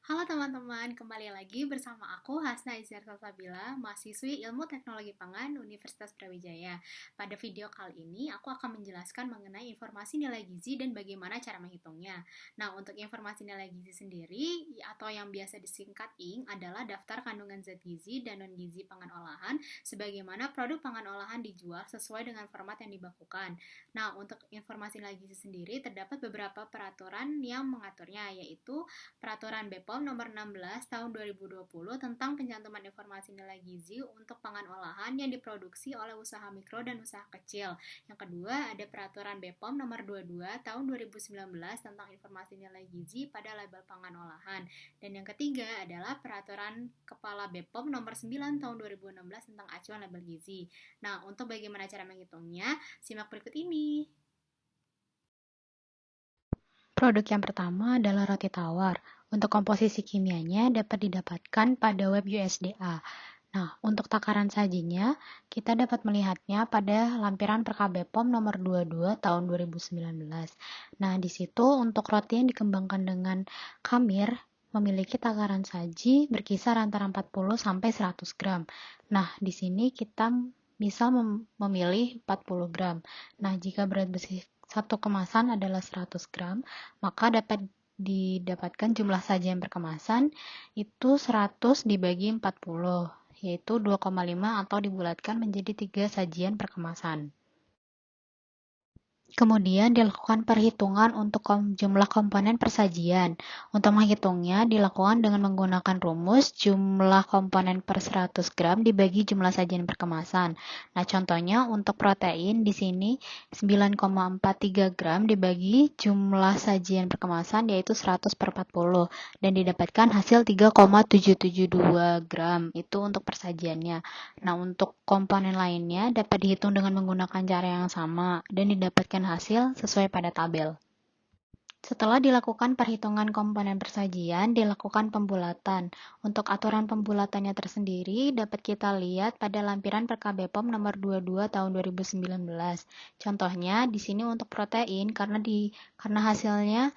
Halo teman-teman, kembali lagi bersama aku Hasna Izzar Salsabila, mahasiswi Ilmu Teknologi Pangan Universitas Brawijaya. Pada video kali ini, aku akan menjelaskan mengenai informasi nilai gizi dan bagaimana cara menghitungnya. Nah, untuk informasi nilai gizi sendiri, atau yang biasa disingkat ING, adalah daftar kandungan zat gizi dan non-gizi pangan olahan, sebagaimana produk pangan olahan dijual sesuai dengan format yang dibakukan. Nah, untuk informasi nilai gizi sendiri, terdapat beberapa peraturan yang mengaturnya, yaitu Peraturan BPOM Nomor 16 Tahun 2020 tentang pencantuman informasi nilai gizi untuk pangan olahan yang diproduksi oleh usaha mikro dan usaha kecil. Yang kedua, ada Peraturan BPOM Nomor 22 Tahun 2019 tentang informasi nilai gizi pada label pangan olahan. Dan yang ketiga adalah Peraturan Kepala BPOM Nomor 9 Tahun 2016 tentang acuan label gizi. Nah, untuk bagaimana cara menghitungnya, simak berikut ini. Produk yang pertama adalah roti tawar. Untuk komposisi kimianya dapat didapatkan pada web USDA. Nah, untuk takaran sajinya, kita dapat melihatnya pada lampiran PKBPOM nomor 22 tahun 2019. Nah, di situ untuk roti yang dikembangkan dengan khamir memiliki takaran saji berkisar antara 40 sampai 100 gram. Nah, di sini kita bisa memilih 40 gram. Nah, jika berat besi satu kemasan adalah 100 gram, maka dapat didapatkan jumlah sajian per kemasan itu 100 dibagi 40, yaitu 2,5 atau dibulatkan menjadi 3 sajian per kemasan. Kemudian dilakukan perhitungan untuk jumlah komponen persajian. Untuk menghitungnya dilakukan dengan menggunakan rumus jumlah komponen per 100 gram dibagi jumlah sajian per kemasan. Nah, contohnya untuk protein di sini 9,43 gram dibagi jumlah sajian per kemasan yaitu 100 per 40 dan didapatkan hasil 3,772 gram. Itu untuk persajiannya. Nah, untuk komponen lainnya dapat dihitung dengan menggunakan cara yang sama dan didapatkan hasil sesuai pada tabel. Setelah dilakukan perhitungan komponen persajian, dilakukan pembulatan. Untuk aturan pembulatannya tersendiri dapat kita lihat pada lampiran PKBPOM nomor 22 tahun 2019. Contohnya di sini untuk protein karena hasilnya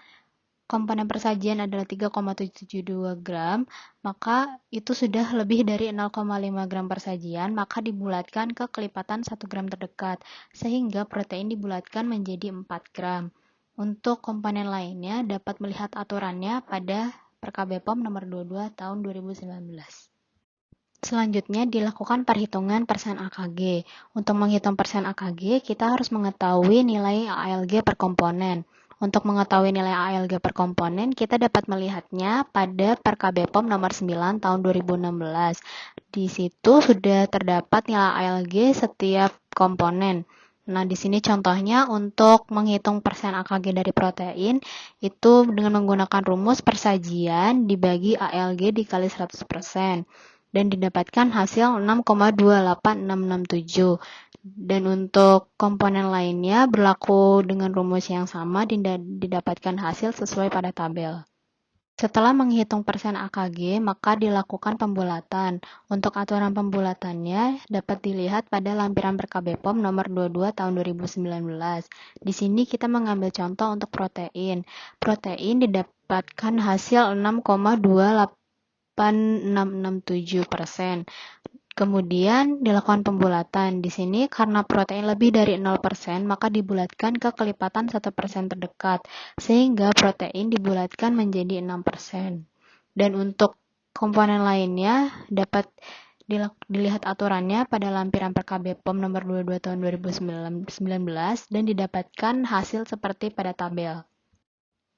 komponen persajian adalah 3,772 gram, maka itu sudah lebih dari 0,5 gram persajian, maka dibulatkan ke kelipatan 1 gram terdekat, sehingga protein dibulatkan menjadi 4 gram. Untuk komponen lainnya dapat melihat aturannya pada PKBPOM nomor 22 tahun 2019. Selanjutnya dilakukan perhitungan persen AKG. Untuk menghitung persen AKG, kita harus mengetahui nilai ALG per komponen. Untuk mengetahui nilai ALG per komponen, kita dapat melihatnya pada PKBPOM nomor 9 tahun 2016. Di situ sudah terdapat nilai ALG setiap komponen. Nah, di sini contohnya untuk menghitung persen AKG dari protein, itu dengan menggunakan rumus persajian dibagi ALG dikali 100%. Dan didapatkan hasil 6,28667. Dan untuk komponen lainnya berlaku dengan rumus yang sama dan didapatkan hasil sesuai pada tabel. Setelah menghitung persen AKG, maka dilakukan pembulatan. Untuk aturan pembulatannya dapat dilihat pada lampiran PKBPOM nomor 22 tahun 2019. Di sini kita mengambil contoh untuk protein. Protein didapatkan hasil 6,2667%. Kemudian dilakukan pembulatan. Di sini karena protein lebih dari 0%, maka dibulatkan ke kelipatan 1% terdekat, sehingga protein dibulatkan menjadi 6%. Dan untuk komponen lainnya dapat dilihat aturannya pada lampiran PKBPOM nomor 22 tahun 2019 dan didapatkan hasil seperti pada tabel.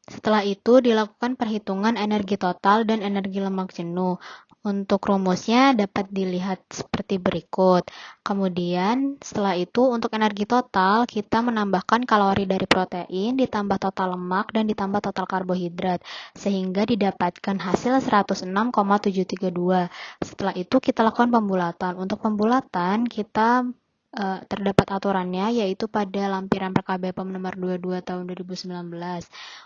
Setelah itu dilakukan perhitungan energi total dan energi lemak jenuh. Untuk rumusnya dapat dilihat seperti berikut. Kemudian setelah itu untuk energi total kita menambahkan kalori dari protein ditambah total lemak dan ditambah total karbohidrat sehingga didapatkan hasil 106,732. Setelah itu kita lakukan pembulatan. Untuk pembulatan kita terdapat aturannya yaitu pada lampiran PKBPOM nomor 22 tahun 2019.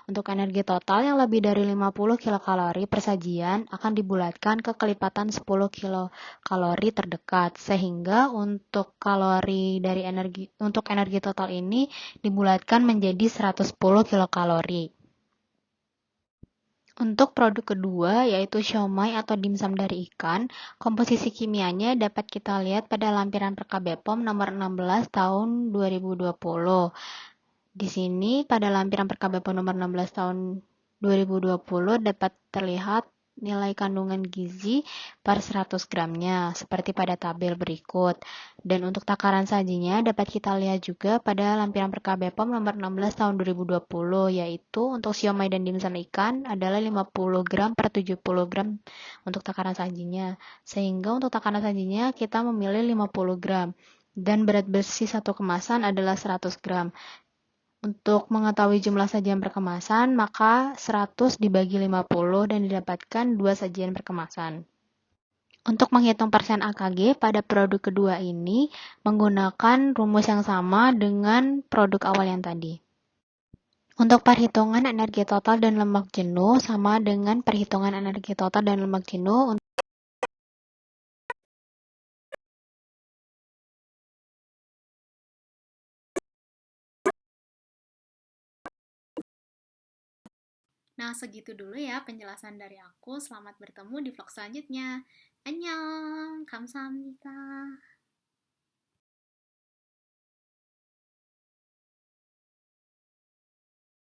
Untuk energi total yang lebih dari 50 kilokalori per sajian akan dibulatkan ke kelipatan 10 kilokalori terdekat sehingga untuk energi total ini dibulatkan menjadi 110 kilokalori. Untuk produk kedua, yaitu siomay atau dimsum dari ikan, komposisi kimianya dapat kita lihat pada lampiran Reka BPOM nomor 16 tahun 2020. Di sini, pada lampiran Reka BPOM nomor 16 tahun 2020 dapat terlihat nilai kandungan gizi per 100 gramnya, seperti pada tabel berikut. Dan untuk takaran sajinya dapat kita lihat juga pada lampiran Perka BPOM nomor 16 tahun 2020, yaitu untuk siomay dan dimsum ikan adalah 50 gram per 70 gram untuk takaran sajinya. Sehingga untuk takaran sajinya kita memilih 50 gram. Dan berat bersih satu kemasan adalah 100 gram. Untuk mengetahui jumlah sajian per kemasan, maka 100 dibagi 50 dan didapatkan 2 sajian per kemasan. Untuk menghitung persen AKG pada produk kedua ini menggunakan rumus yang sama dengan produk awal yang tadi. Untuk perhitungan energi total dan lemak jenuh sama dengan perhitungan energi total dan lemak jenuh. Nah, segitu dulu ya penjelasan dari aku. Selamat bertemu di vlog selanjutnya. Annyeong, kamsahamnida.